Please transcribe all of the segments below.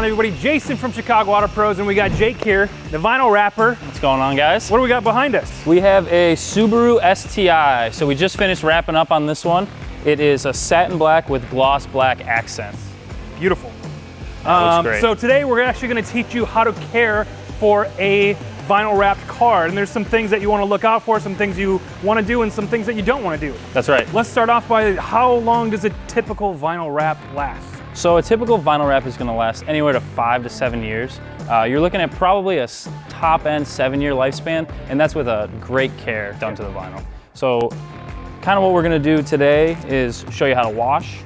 everybody? Jason from Chicago Auto Pros, and we got Jake here, the vinyl wrapper. What's going on, guys? What do we got behind us? We have a Subaru STI. So we just finished wrapping up on this one. It is a satin black with gloss black accents. Beautiful. Looks great. So today we're actually going to teach you how to care for a vinyl wrapped car, and there's some things that you want to look out for, some things you want to do, and some things that you don't want to do. That's right. Let's start off by how long does a typical vinyl wrap last? So a typical vinyl wrap is going to last anywhere to 5 to 7 years. You're looking at probably a top-end 7-year lifespan, and that's with a great care done to the vinyl. So kind of what we're going to do today is show you how to wash,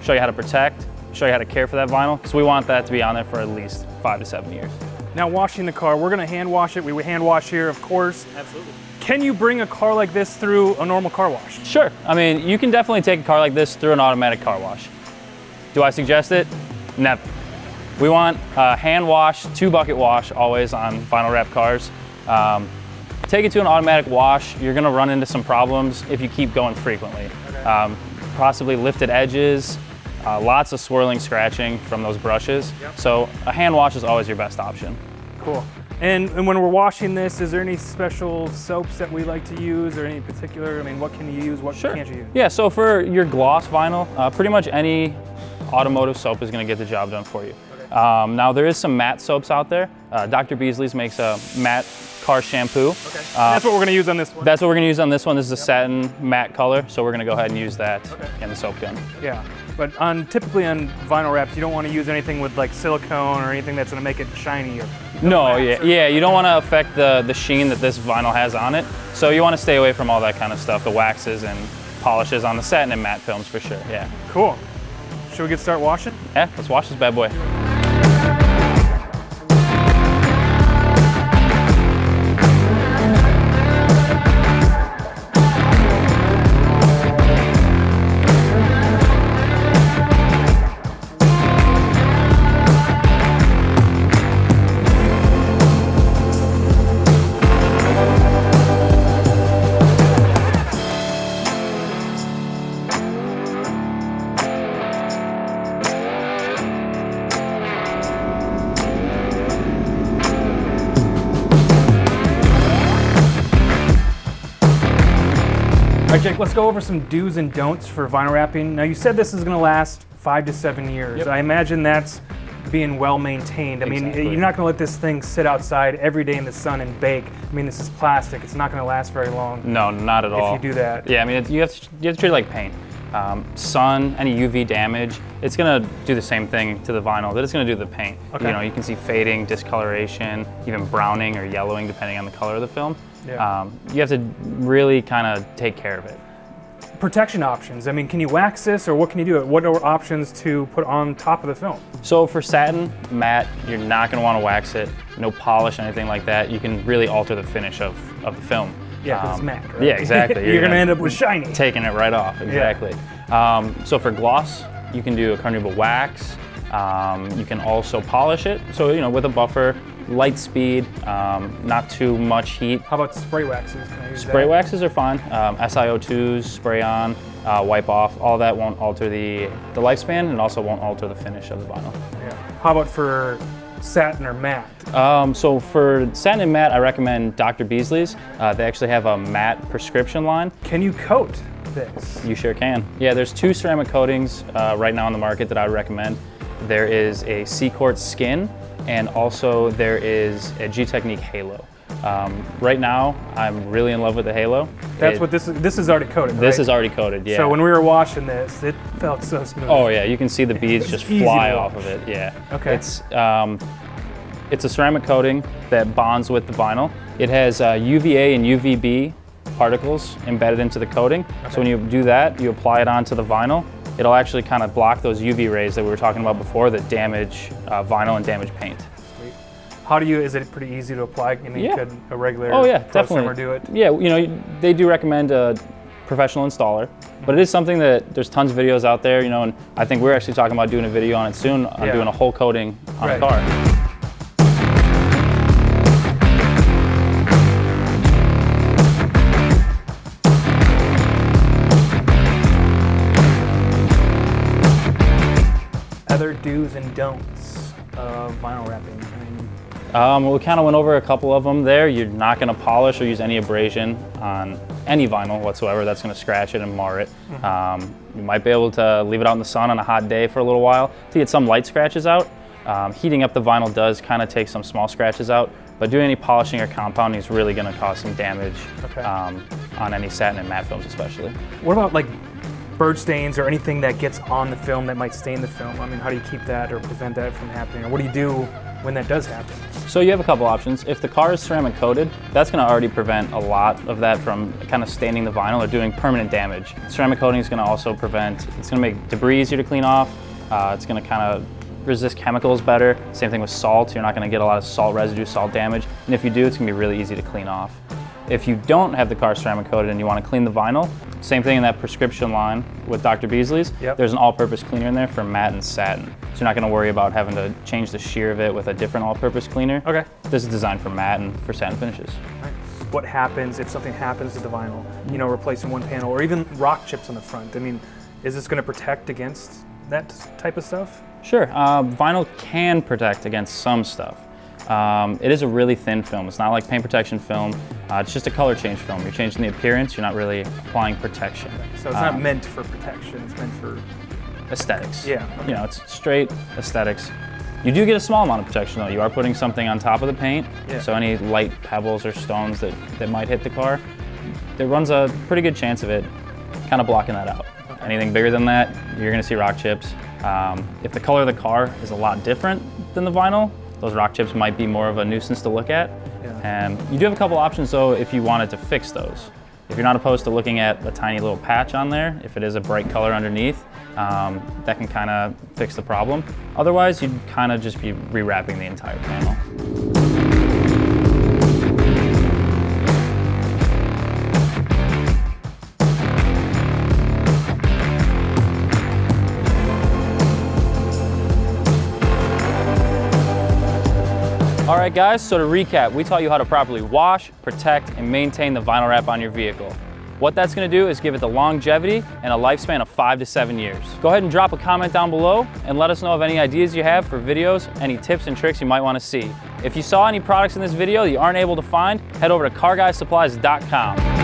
show you how to protect, show you how to care for that vinyl, because we want that to be on there for at least 5 to 7 years. Now, washing the car, we're going to hand wash it. We hand wash here, of course. Absolutely. Can you bring a car like this through a normal car wash? Sure. I mean, you can definitely take a car like this through an automatic car wash. Do I suggest it? Never. We want a hand wash, 2-bucket wash always on vinyl wrap cars. Take it to an automatic wash, you're gonna run into some problems if you keep going frequently. Okay. Possibly lifted edges, lots of swirling, scratching from those brushes. Yep. So a hand wash is always your best option. Cool. And when we're washing this, is there any special soaps that we like to use, or any particular, I mean, what can you use, what can't you use? Yeah, so for your gloss vinyl, pretty much any automotive soap is going to get the job done for you. Okay. Now there is some matte soaps out there. Dr. Beasley's makes a matte car shampoo. Okay. That's what we're going to use on this one? That's what we're going to use on this one. This is a satin matte color, so we're going to go ahead and use that in the soap gun. Yeah, but typically on vinyl wraps, you don't want to use anything with like silicone or anything that's going to make it shiny. No, yeah, you don't want to affect the sheen that this vinyl has on it. So you want to stay away from all that kind of stuff, the waxes and polishes on the satin and matte films for sure, yeah. Cool. Should we start washing? Yeah, let's wash this bad boy. All right, Jake, let's go over some do's and don'ts for vinyl wrapping. Now, you said this is going to last 5 to 7 years. Yep. I imagine that's being well maintained. I mean, you're not going to let this thing sit outside every day in the sun and bake. I mean, this is plastic. It's not going to last very long. No, not at all. If you do that. Yeah, I mean, you have to treat it like paint. Sun, any UV damage, it's going to do the same thing to the vinyl that it's going to do to the paint. Okay. You know, you can see fading, discoloration, even browning or yellowing depending on the color of the film. Yeah. You have to really kind of take care of it. Protection options. I mean, can you wax this, or what can you do? What are options to put on top of the film? So for satin matte, you're not going to want to wax it. No polish, anything like that. You can really alter the finish of the film. Yeah, because it's matte, right? Yeah, exactly. You're going to end up with shiny. Taking it right off, exactly. Yeah. So for gloss, you can do a carnauba wax. You can also polish it. So, you know, with a buffer, light speed, not too much heat. How about spray waxes? Can I use spray waxes are fine. SiO2s, spray on, wipe off. All that won't alter the lifespan, and also won't alter the finish of the vinyl. Yeah. How about for satin or matte? So for satin and matte, I recommend Dr. Beasley's. They actually have a matte prescription line. Can you coat this? You sure can. Yeah, there's 2 ceramic coatings right now on the market that I would recommend. There is a C-Quartz skin, and also there is a G-Technique Halo. Right now, I'm really in love with the Halo. That's what this is already coated, right? This is already coated, yeah. So when we were washing this, it felt so smooth. Oh yeah, you can see the beads just fly off of it, yeah. Okay. It's a ceramic coating that bonds with the vinyl. It has UVA and UVB particles embedded into the coating. Okay. So when you do that, you apply it onto the vinyl. It'll actually kind of block those UV rays that we were talking about before that damage vinyl and damage paint. Sweet. How do you, is it pretty easy to apply? I mean, could a regular definitely do it? Yeah, you know, they do recommend a professional installer, but it is something that there's tons of videos out there, you know, and I think we're actually talking about doing a video on it soon, on doing a whole coating on a car. Other do's and don'ts. of vinyl wrapping? We kind of went over a couple of them there. You're not going to polish or use any abrasion on any vinyl whatsoever. That's going to scratch it and mar it. You might be able to leave it out in the sun on a hot day for a little while to get some light scratches out. Heating up the vinyl does kind of take some small scratches out, but doing any polishing or compounding is really going to cause some damage on any satin and matte films especially. What about like bird stains or anything that gets on the film that might stain the film? I mean, how do you keep that or prevent that from happening? Or what do you do when that does happen? So you have a couple options. If the car is ceramic coated, that's going to already prevent a lot of that from kind of staining the vinyl or doing permanent damage. Ceramic coating is going to also prevent, it's going to make debris easier to clean off. It's going to kind of resist chemicals better. Same thing with salt. You're not going to get a lot of salt residue, salt damage. And if you do, it's going to be really easy to clean off. If you don't have the car ceramic coated and you want to clean the vinyl, same thing in that prescription line with Dr. Beasley's. There's an all-purpose cleaner in there for matte and satin. So you're not going to worry about having to change the shear of it with a different all-purpose cleaner. This is designed for matte and for satin finishes. What happens if something happens to the vinyl? You know, replacing one panel or even rock chips on the front. I mean, is this going to protect against that type of stuff? Sure. Vinyl can protect against some stuff. It is a really thin film. It's not like paint protection film. It's just a color change film. You're changing the appearance. You're not really applying protection. So it's not meant for protection. It's meant for aesthetics. Yeah. You know, it's straight aesthetics. You do get a small amount of protection though. You are putting something on top of the paint. So any light pebbles or stones that might hit the car, there runs a pretty good chance of it kind of blocking that out. Anything bigger than that, you're going to see rock chips. If the color of the car is a lot different than the vinyl, those rock chips might be more of a nuisance to look at. And you do have a couple options though if you wanted to fix those. If you're not opposed to looking at a tiny little patch on there, if it is a bright color underneath, that can kind of fix the problem. Otherwise, you'd kind of just be rewrapping the entire panel. All right guys, so to recap, we taught you how to properly wash, protect, and maintain the vinyl wrap on your vehicle. What that's gonna do is give it the longevity and a lifespan of 5 to 7 years. Go ahead and drop a comment down below and let us know of any ideas you have for videos, any tips and tricks you might wanna see. If you saw any products in this video that you aren't able to find, head over to carguysupplies.com.